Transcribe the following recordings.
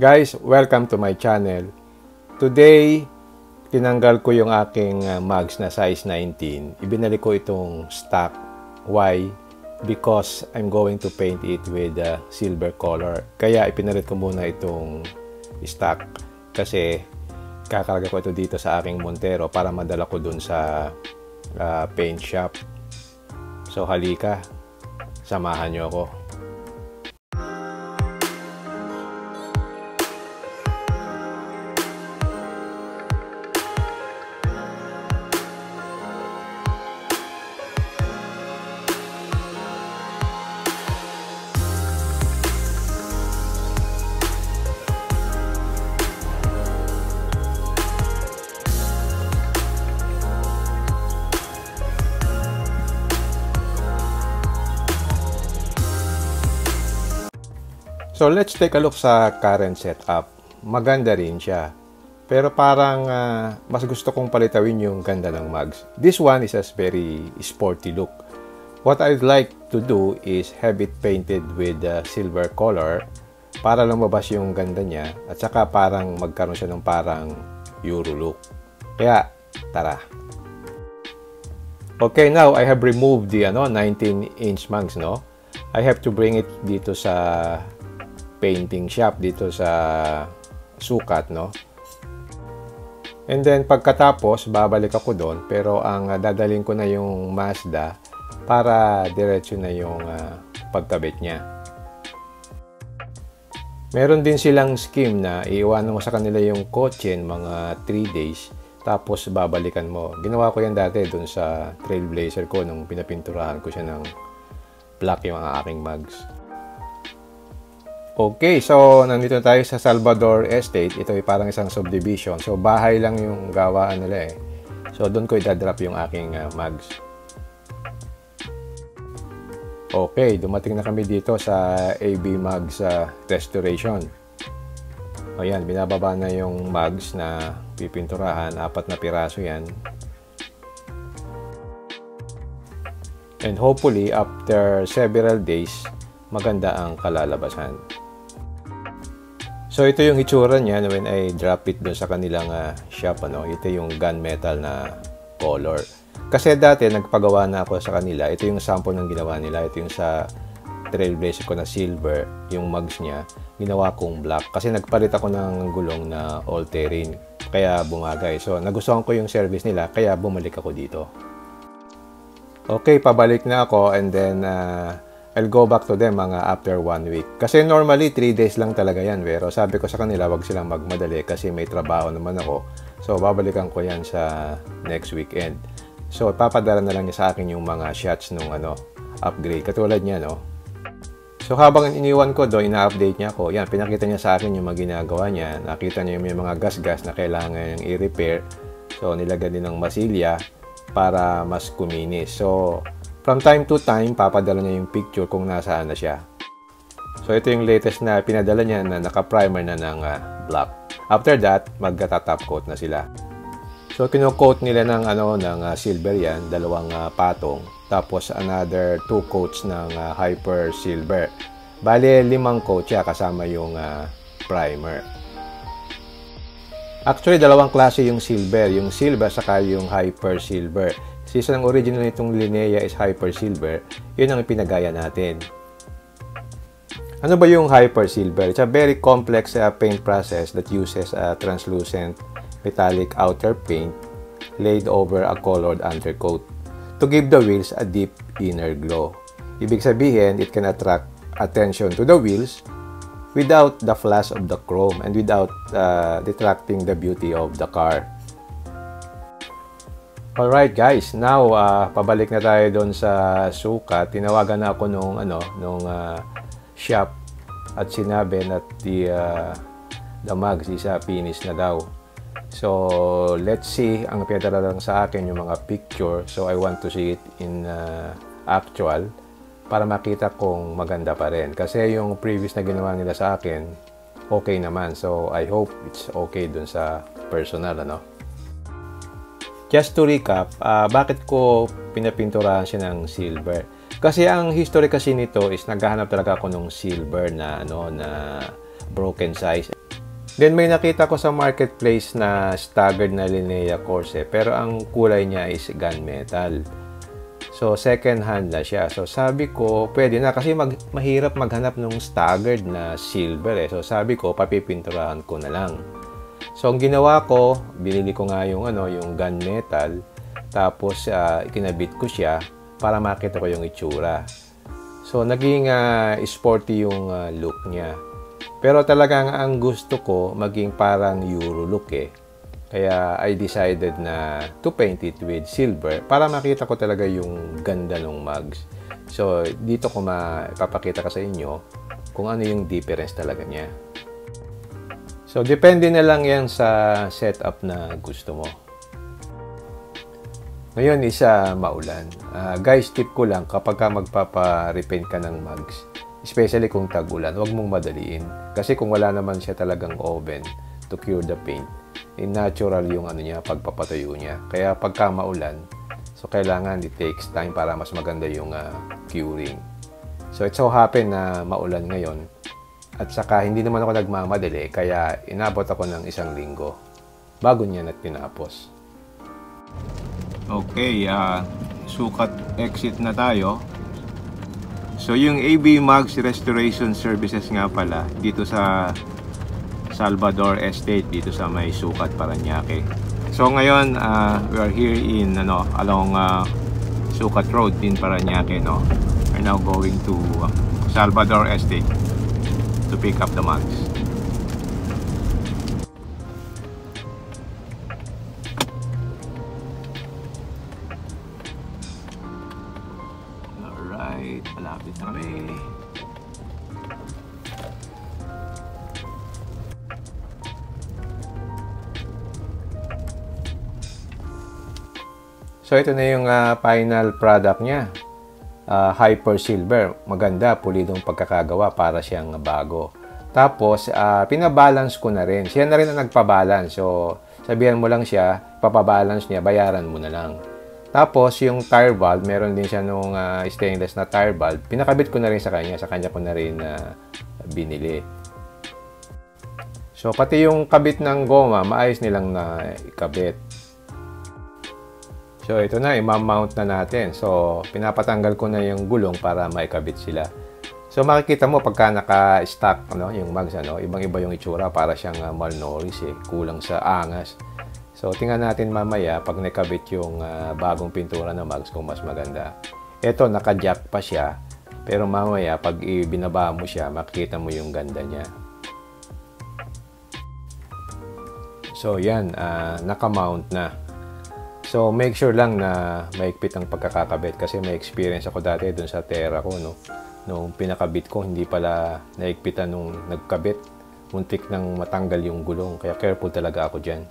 Guys, welcome to my channel. Today, tinanggal ko yung aking mugs na size 19. Ibinalik ko itong stock. Why? Because I'm going to paint it with silver color. Kaya ipinalit ko muna itong stock. Kasi kakarga ko ito dito sa aking Montero para madala ko dun sa paint shop. So halika, samahan nyo ako. So let's take a look sa current setup. Maganda rin siya. Pero parang mas gusto kong palitawin yung ganda ng mugs. This one is a very sporty look. What I'd like to do is have it painted with silver color para lumabas yung ganda niya at saka parang magkaroon siya ng parang Euro look. Kaya tara. Okay, now I have removed the 19-inch mugs, no? I have to bring it dito sa painting shop, dito sa sukat, no? And then pagkatapos babalik ako doon, pero ang dadalhin ko na yung Mazda para diretso na yung pagkabit niya. Meron din silang scheme na iiwanan mo sa kanila yung kotse mga 3 days tapos babalikan mo. Ginawa ko yan dati doon sa Trailblazer ko nung pinapinturahan ko siya ng black yung aking mugs. Okay, so nandito tayo sa Salvador Estate. Ito ay parang isang subdivision. So bahay lang yung gawaan nila eh. So doon ko idadrop yung aking mugs. Okay, dumating na kami dito sa AB Mugs Restoration. Ayan, binababa na yung mugs na pipinturahan. 4 na piraso yan. And hopefully, after several days, maganda ang kalalabasan. So ito yung itsura niya when I drop it doon sa kanilang shop, Ito yung gunmetal na color. Kasi dati nagpagawa na ako sa kanila. Ito yung sample ng ginawa nila. Ito yung sa Trailblazer ko na silver, yung mugs niya. Ginawa kong black kasi nagpalit ako ng gulong na all-terrain. Kaya bumagay. So nagustuhan ko yung service nila kaya bumalik ako dito. Okay, pabalik na ako and then I'll go back to them mga after 1 week. Kasi normally 3 days lang talaga yan. Pero sabi ko sa kanila, wag silang magmadali kasi may trabaho naman ako. So babalikan ko yan sa next weekend. So papadala na lang niya sa akin yung mga shots nung upgrade. Katulad niya, no? So habang iniwan ko doon, ina-update niya ako. Yan, pinakita niya sa akin yung mga ginagawa niya. Nakita niya yung mga gas-gas na kailangan i-repair. So nilagyan din ng masilya para mas kuminis. So from time to time, papadala niya yung picture kung nasaan na siya. So ito yung latest na pinadala niya na naka-primer na ng black. After that, magta-top coat na sila. So kino-coat nila ng silver yan, 2 patong. Tapos another 2 coats ng hyper silver. Bale 5 coats siya kasama yung primer. Actually, 2 klase yung silver. Yung silver saka yung hyper silver. Since ang original nitong Linea is hyper silver, yun ang ipinagaya natin. Ano ba yung hyper silver? It's a very complex paint process that uses a translucent metallic outer paint laid over a colored undercoat to give the wheels a deep inner glow. Ibig sabihin, it can attract attention to the wheels without the flash of the chrome and without detracting the beauty of the car. Alright guys, now pabalik na tayo doon sa sukat. Tinawagan na ako nung shop at sinabi na the mugs is finish na daw. So let's see, ang pinadala lang sa akin yung mga picture. So I want to see it in actual para makita kung maganda pa rin. Kasi yung previous na ginawa nila sa akin, okay naman. So I hope it's okay doon sa personal, Just to recap, bakit ko pinapinturahan siya ng silver? Kasi ang history kasi nito is naghahanap talaga ako ng silver na na broken size. Then may nakita ko sa marketplace na staggered na Linea Corse, pero ang kulay niya is gunmetal. So second hand na siya. So sabi ko, pwede na kasi mahirap maghanap ng staggered na silver eh. So sabi ko, papipinturahan ko na lang. So ang ginawa ko, binili ko nga yung yung gunmetal, tapos ikinabit ko siya para makita ko yung itsura. So naging sporty yung look niya. Pero talagang ang gusto ko maging parang Euro look eh. Kaya I decided na to paint it with silver para makita ko talaga yung ganda ng mugs. So dito ko mapapakita ko sa inyo kung ano yung difference talaga niya. So depende na lang yan sa setup na gusto mo. Ngayon isa maulan. Guys, tip ko lang kapag magpapa-repaint ka ng mugs, especially kung tag-ulan, huwag mong madaliin. Kasi kung wala naman siya talagang oven to cure the paint, natural yung niya, pagpapatuyo niya. Kaya pagka maulan, so kailangan it takes time para mas maganda yung curing. So it so happen na maulan ngayon, at saka hindi naman ako nagmamadali, kaya inabot ako ng 1 linggo bago niya tinapos. Okay, sukat exit na tayo. So yung AB Mugs Restoration Services nga pala dito sa Salvador Estate, dito sa may Sukat, Parañaque. So ngayon we are here in along Sukat Road in Parañaque, no. We're now going to Salvador Estate to pick up the mugs. Alright, malapit na kami. So ito na yung final product niya. Hyper Silver. Maganda, pulidong pagkakagawa para siyang bago. Tapos pinabalance ko na rin. Siya na rin ang nagpabalance. So sabihan mo lang siya, papabalance niya, bayaran mo na lang. Tapos yung tire valve, meron din siya nung stainless na tire valve. Pinakabit ko na rin sa kanya ko na rin binili. So pati yung kabit ng goma, maayos nilang na ikabit. So ito na, i-mount na natin. So pinapatanggal ko na yung gulong para maikabit sila. So makikita mo pagka naka-stack yung mugs, ibang-iba yung itsura, para siyang malnourished eh, kulang sa angas. So tingnan natin mamaya pag nakabit yung bagong pintura ng mugs kung mas maganda. Ito naka-jack pa siya, pero mamaya pag ibinaba mo siya, makikita mo yung ganda niya. So yan, naka-mount na. So make sure lang na maigpit ang pagkakakabit, kasi may experience ako dati dun sa Terra ko, nung pinakabit ko, hindi pala naigpitan nung nagkabit. Muntik nang matanggal yung gulong, kaya careful talaga ako dyan.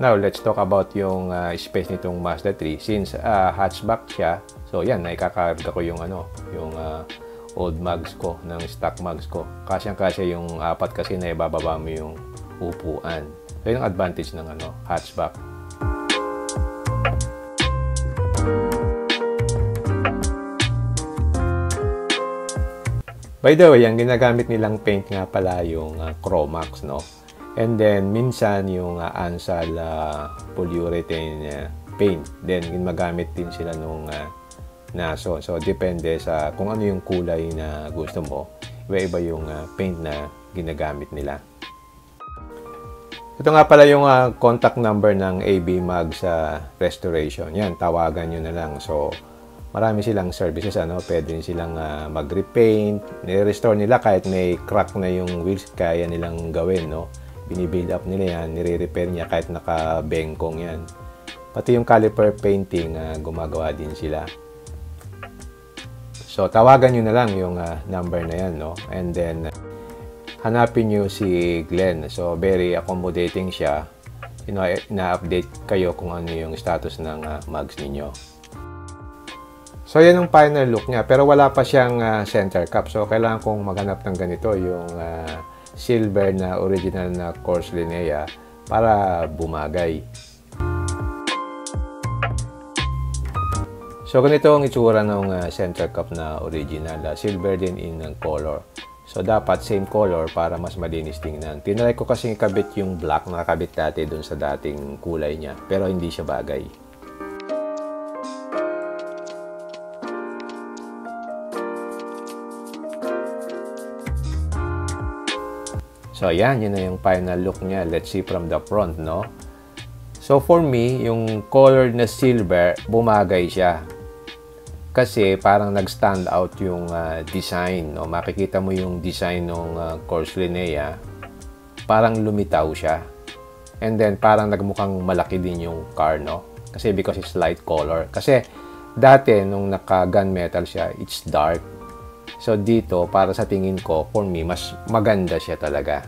Now let's talk about yung space nitong Mazda 3. Since hatchback siya, so yan, naikakarga ko yung yung old mugs ko, ng stock mugs ko. Kasyang-kasya yung 4 kasi na ibababa mo yung upuan. So yun ang advantage ng hatchback. By the way, ang ginagamit nilang paint nga pala yung Chromax, no? And then, minsan yung Ansal polyurethane paint. Then, ginagamit din sila nung Naso. So, depende sa kung ano yung kulay na gusto mo. Iba-iba yung paint na ginagamit nila. Ito nga pala yung contact number ng AB Mugs Restoration. Yan, tawagan nyo na lang. So, marami silang services, pwede silang mag-repaint, ni-restore nila kahit may crack na yung wheels, kaya nilang gawin, binibuild up nila yan, nire-repair niya kahit naka-bengkong yan. Pati yung caliper painting, gumagawa din sila. So, tawagan nyo na lang yung number na yan, and then hanapin nyo si Glenn. So, very accommodating siya. Na-update kayo kung ano yung status ng mugs ninyo. So, yan ang final look niya. Pero wala pa siyang center cap. So, kailangan kong maghanap ng ganito, yung silver na original na Corse Linea para bumagay. So, ganito ang itsura ng center cap na original. Silver din in color. So, dapat same color para mas malinis tingnan. Tinry ko kasi ikabit yung black na nakabit dati dun sa dating kulay niya. Pero hindi siya bagay. So, ayan. Yun na yung final look niya. Let's see from the front, no? So, for me, yung colored na silver, bumagay siya. Kasi parang nag-stand out yung design, no? Makikita mo yung design ng Corse Linnea, parang lumitaw siya. And then parang nagmukhang malaki din yung car, no? Kasi because it's light color. Kasi dati nung naka gunmetal siya, it's dark. So dito, para sa tingin ko, for me, mas maganda siya talaga.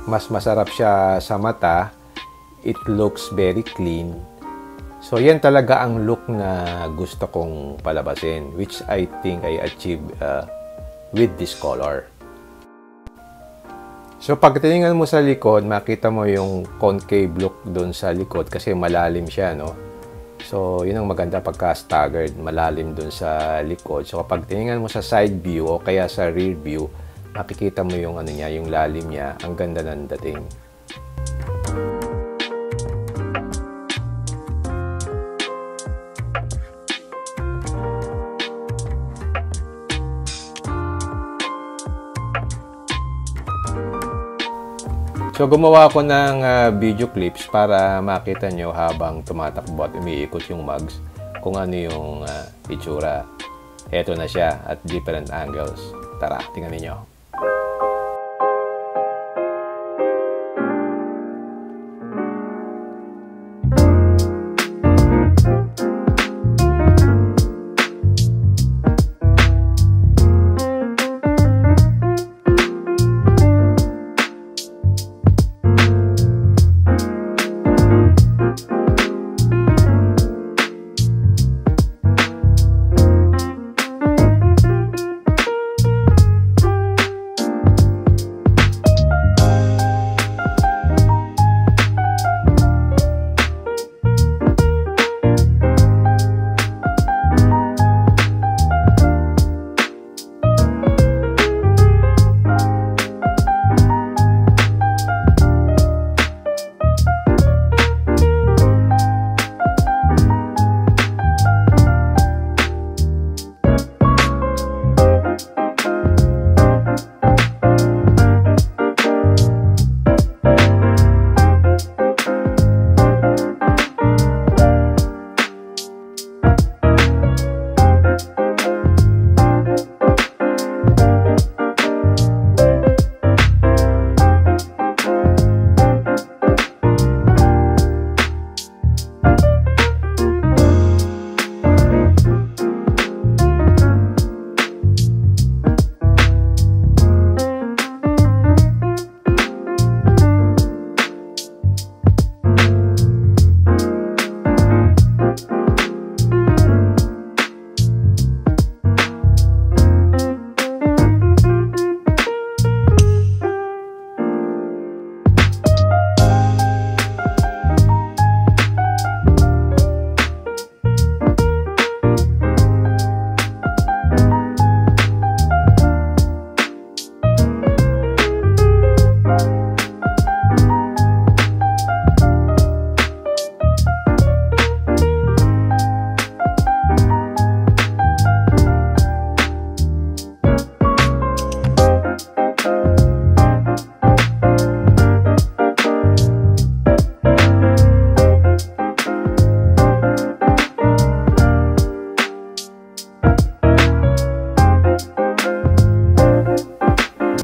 Mas masarap siya sa mata. It looks very clean. So, yan talaga ang look na gusto kong palabasin, which I think I achieved with this color. So, pag tinignan mo sa likod, makita mo yung concave look doon sa likod kasi malalim siya, no? So, yun ang maganda pagka staggered, malalim doon sa likod. So, kapag tinignan mo sa side view o kaya sa rear view, makikita mo yung ano niya, yung lalim niya, ang ganda ng dating. So, gumawa ako ng video clips para makita nyo habang tumatakbo at umiikot yung mugs kung ano yung itsura. Eto na siya at different angles. Tara, tingnan niyo.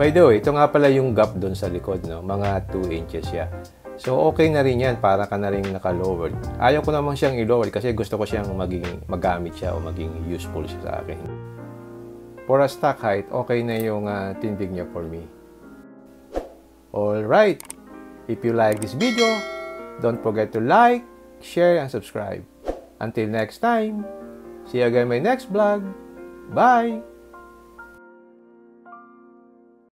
By the way, ito nga pala yung gap doon sa likod, no? Mga 2 inches siya. So, okay na rin yan. Para ka na rin naka-lowered. Ayaw ko naman siyang i-lower kasi gusto ko siyang magamit siya o maging useful siya sa akin. For a stock height, okay na yung tindig niya for me. Alright! If you like this video, don't forget to like, share, and subscribe. Until next time, see you again in my next vlog. Bye!